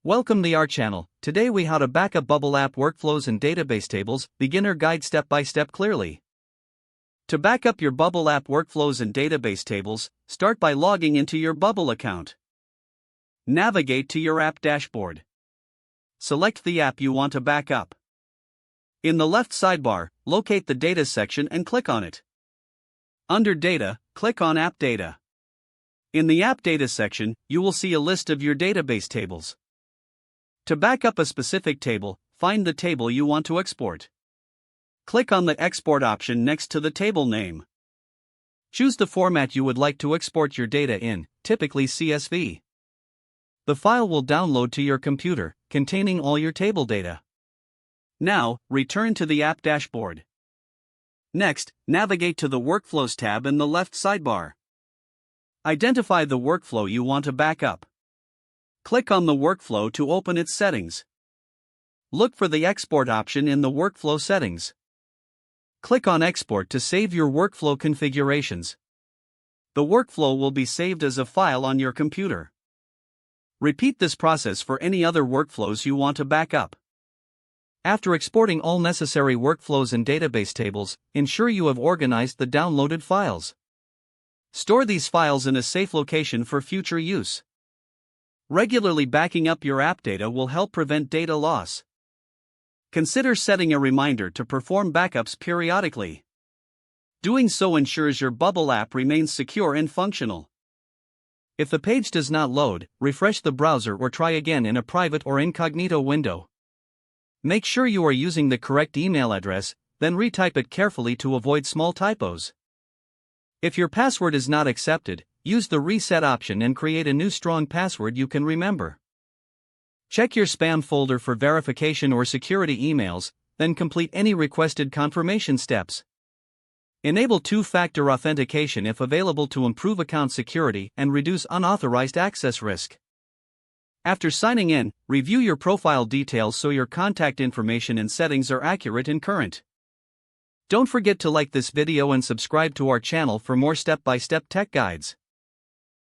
Welcome to our channel. Today we how to backup Bubble app workflows and database tables, beginner guide step by step clearly. To backup your Bubble app workflows and database tables, start by logging into your Bubble account. Navigate to your app dashboard. Select the app you want to backup. In the left sidebar, locate the Data section and click on it. Under Data, click on App Data. In the App Data section, you will see a list of your database tables. To back up a specific table, find the table you want to export. Click on the Export option next to the table name. Choose the format you would like to export your data in, typically CSV. The file will download to your computer, containing all your table data. Now, return to the app dashboard. Next, navigate to the Workflows tab in the left sidebar. Identify the workflow you want to backup. Click on the workflow to open its settings. Look for the Export option in the workflow settings. Click on Export to save your workflow configurations. The workflow will be saved as a file on your computer. Repeat this process for any other workflows you want to backup. After exporting all necessary workflows and database tables, ensure you have organized the downloaded files. Store these files in a safe location for future use. Regularly backing up your app data will help prevent data loss. Consider setting a reminder to perform backups periodically. Doing so ensures your Bubble app remains secure and functional. If the page does not load, refresh the browser or try again in a private or incognito window. Make sure you are using the correct email address, then retype it carefully to avoid small typos. If your password is not accepted, use the reset option and create a new strong password you can remember. Check your spam folder for verification or security emails, then complete any requested confirmation steps. Enable two-factor authentication if available to improve account security and reduce unauthorized access risk. After signing in, review your profile details so your contact information and settings are accurate and current. Don't forget to like this video and subscribe to our channel for more step-by-step tech guides.